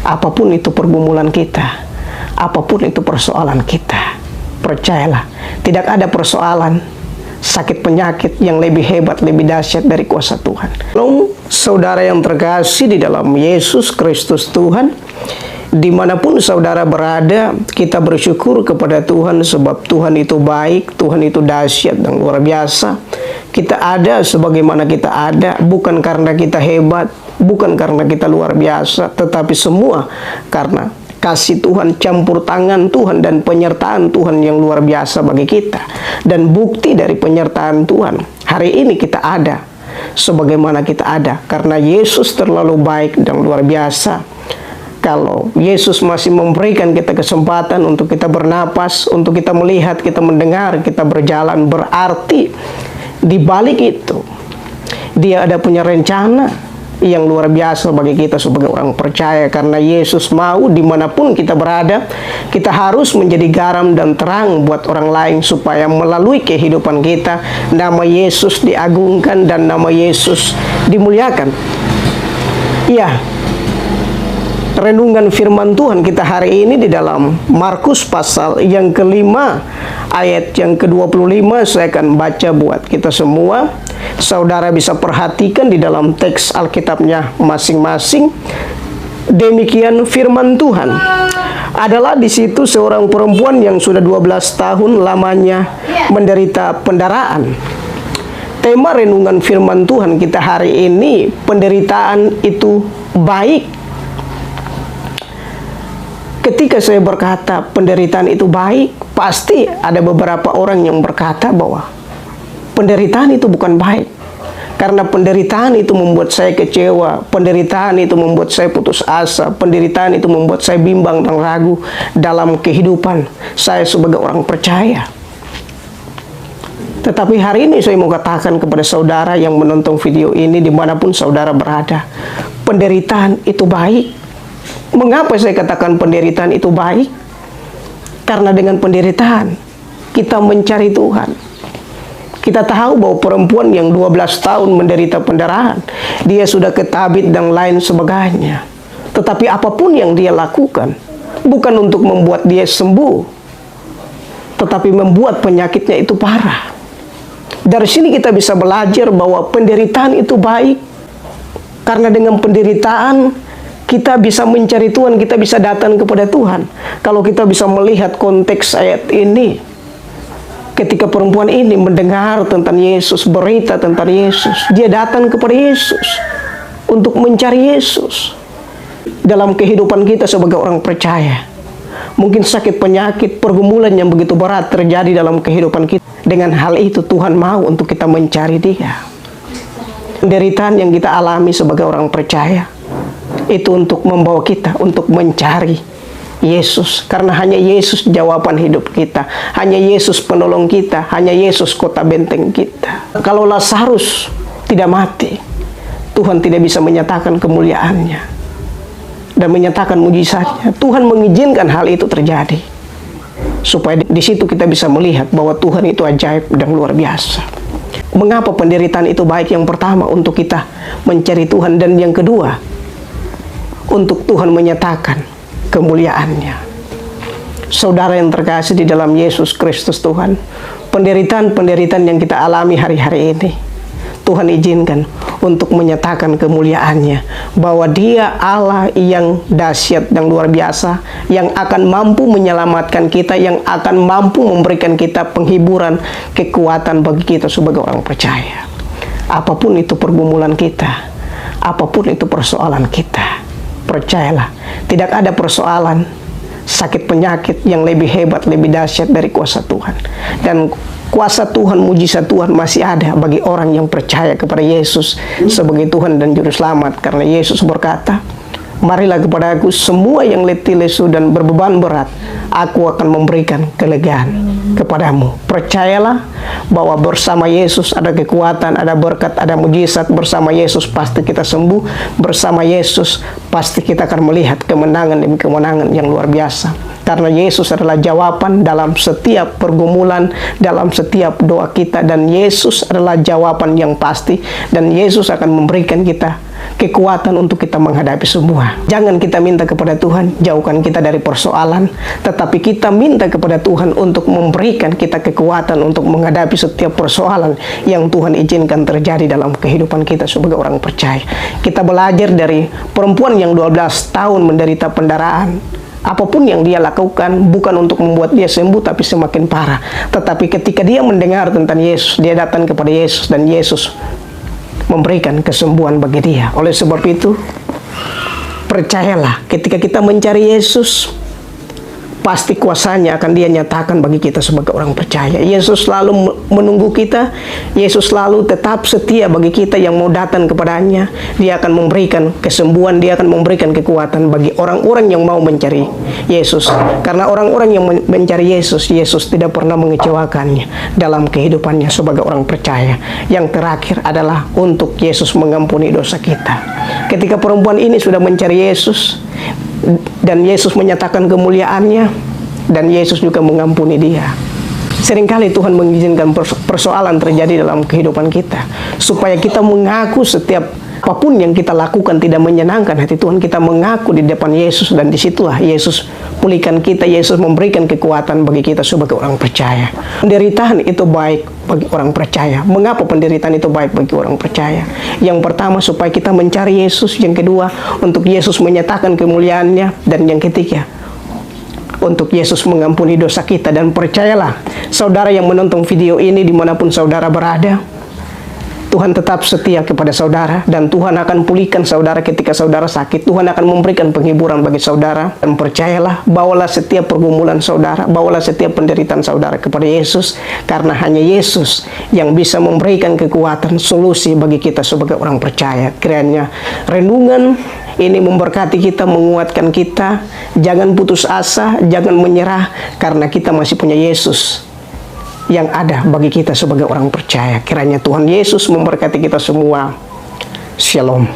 Apapun itu pergumulan kita, apapun itu persoalan kita, percayalah, tidak ada persoalan sakit penyakit yang lebih hebat, lebih dahsyat dari kuasa Tuhan. Lalu, saudara yang terkasih di dalam Yesus Kristus Tuhan, dimanapun saudara berada, kita bersyukur kepada Tuhan sebab Tuhan itu baik, Tuhan itu dahsyat dan luar biasa. Kita ada sebagaimana kita ada, bukan karena kita hebat, bukan karena kita luar biasa, tetapi semua karena kasih Tuhan, campur tangan Tuhan, dan penyertaan Tuhan yang luar biasa bagi kita. Dan bukti dari penyertaan Tuhan, hari ini kita ada sebagaimana kita ada, karena Yesus terlalu baik dan luar biasa. Kalau Yesus masih memberikan kita kesempatan untuk kita bernapas, untuk kita melihat, kita mendengar, kita berjalan, berarti di balik itu Dia ada punya rencana yang luar biasa bagi kita sebagai orang percaya. Karena Yesus mau dimanapun kita berada, kita harus menjadi garam dan terang buat orang lain, supaya melalui kehidupan kita nama Yesus diagungkan dan nama Yesus dimuliakan. Ya, renungan firman Tuhan kita hari ini di dalam Markus pasal yang kelima ayat yang ke-25. Saya akan baca buat kita semua. Saudara bisa perhatikan di dalam teks Alkitabnya masing-masing. Demikian firman Tuhan. Adalah di situ seorang perempuan yang sudah 12 tahun lamanya menderita pendarahan. Tema renungan firman Tuhan kita hari ini, penderitaan itu baik. Ketika saya berkata penderitaan itu baik, pasti ada beberapa orang yang berkata bahwa penderitaan itu bukan baik. Karena penderitaan itu membuat saya kecewa, penderitaan itu membuat saya putus asa, penderitaan itu membuat saya bimbang dan ragu dalam kehidupan saya sebagai orang percaya. Tetapi hari ini saya mau katakan kepada saudara yang menonton video ini dimanapun saudara berada, penderitaan itu baik. Mengapa saya katakan penderitaan itu baik? Karena dengan penderitaan kita mencari Tuhan. Kita tahu bahwa perempuan yang 12 tahun menderita pendarahan, dia sudah ke tabib dan lain sebagainya. Tetapi apapun yang dia lakukan, bukan untuk membuat dia sembuh, tetapi membuat penyakitnya itu parah. Dari sini kita bisa belajar bahwa penderitaan itu baik. Karena dengan penderitaan kita bisa mencari Tuhan, kita bisa datang kepada Tuhan. Kalau kita bisa melihat konteks ayat ini, ketika perempuan ini mendengar tentang Yesus, berita tentang Yesus, dia datang kepada Yesus untuk mencari Yesus. Dalam kehidupan kita sebagai orang percaya, mungkin sakit penyakit, pergumulan yang begitu berat terjadi dalam kehidupan kita. Dengan hal itu Tuhan mau untuk kita mencari Dia. Penderitaan yang kita alami sebagai orang percaya itu untuk membawa kita untuk mencari Yesus. Karena hanya Yesus jawaban hidup kita, hanya Yesus penolong kita, hanya Yesus kota benteng kita. Kalau Lazarus tidak mati, Tuhan tidak bisa menyatakan kemuliaannya dan menyatakan mujizatnya. Tuhan mengizinkan hal itu terjadi supaya di situ kita bisa melihat bahwa Tuhan itu ajaib dan luar biasa. Mengapa penderitaan itu baik? Yang pertama, untuk kita mencari Tuhan, dan yang kedua, untuk Tuhan menyatakan kemuliaannya. Saudara yang terkasih di dalam Yesus Kristus Tuhan, penderitaan-penderitaan yang kita alami hari-hari ini, Tuhan izinkan untuk menyatakan kemuliaannya, bahwa Dia Allah yang dahsyat dan luar biasa, yang akan mampu menyelamatkan kita, yang akan mampu memberikan kita penghiburan, kekuatan bagi kita sebagai orang percaya. Apapun itu pergumulan kita, apapun itu persoalan kita, percayalah, tidak ada persoalan sakit penyakit yang lebih hebat, lebih dahsyat dari kuasa Tuhan. Dan kuasa Tuhan, mujizat Tuhan masih ada bagi orang yang percaya kepada Yesus sebagai Tuhan dan Juru Selamat. Karena Yesus berkata, marilah kepada Aku semua yang letih lesu dan berbeban berat, Aku akan memberikan kelegaan kepadamu. Percayalah bahwa bersama Yesus ada kekuatan, ada berkat, ada mujizat. Bersama Yesus pasti kita sembuh. Bersama Yesus pasti kita akan melihat kemenangan demi kemenangan yang luar biasa. Karena Yesus adalah jawaban dalam setiap pergumulan, dalam setiap doa kita. Dan Yesus adalah jawaban yang pasti. Dan Yesus akan memberikan kita kekuatan untuk kita menghadapi semua. Jangan kita minta kepada Tuhan, jauhkan kita dari persoalan, tetapi kita minta kepada Tuhan untuk memberikan kita kekuatan untuk menghadapi setiap persoalan yang Tuhan izinkan terjadi dalam kehidupan kita sebagai orang percaya. Kita belajar dari perempuan yang 12 tahun menderita pendarahan. Apapun yang dia lakukan bukan untuk membuat dia sembuh, tapi semakin parah. Tetapi ketika dia mendengar tentang Yesus, dia datang kepada Yesus dan Yesus memberikan kesembuhan bagi dia. Oleh sebab itu, percayalah, ketika kita mencari Yesus, pasti kuasanya akan dia nyatakan bagi kita sebagai orang percaya. Yesus selalu menunggu kita. Yesus selalu tetap setia bagi kita yang mau datang kepadanya. Dia akan memberikan kesembuhan, dia akan memberikan kekuatan bagi orang-orang yang mau mencari Yesus. Karena orang-orang yang mencari Yesus, Yesus tidak pernah mengecewakannya dalam kehidupannya sebagai orang percaya. Yang terakhir adalah untuk Yesus mengampuni dosa kita. Ketika perempuan ini sudah mencari Yesus, dan Yesus menyatakan kemuliaannya, dan Yesus juga mengampuni dia. Seringkali Tuhan mengizinkan persoalan terjadi dalam kehidupan kita, supaya kita mengaku setiap apapun yang kita lakukan tidak menyenangkan hati Tuhan. Kita mengaku di depan Yesus, dan disitulah Yesus pulihkan kita. Yesus memberikan kekuatan bagi kita sebagai orang percaya. Penderitaan itu baik bagi orang percaya. Mengapa penderitaan itu baik bagi orang percaya? Yang pertama, supaya kita mencari Yesus. Yang kedua, untuk Yesus menyatakan kemuliaannya. Dan yang ketiga, untuk Yesus mengampuni dosa kita. Dan percayalah, saudara yang menonton video ini dimanapun saudara berada, Tuhan tetap setia kepada saudara, dan Tuhan akan pulihkan saudara ketika saudara sakit. Tuhan akan memberikan penghiburan bagi saudara. Dan percayalah, bawalah setiap pergumulan saudara, bawalah setiap penderitaan saudara kepada Yesus, karena hanya Yesus yang bisa memberikan kekuatan, solusi bagi kita sebagai orang percaya. Kiranya renungan ini memberkati kita, menguatkan kita. Jangan putus asa, jangan menyerah, karena kita masih punya Yesus yang ada bagi kita sebagai orang percaya. Kiranya Tuhan Yesus memberkati kita semua. Shalom.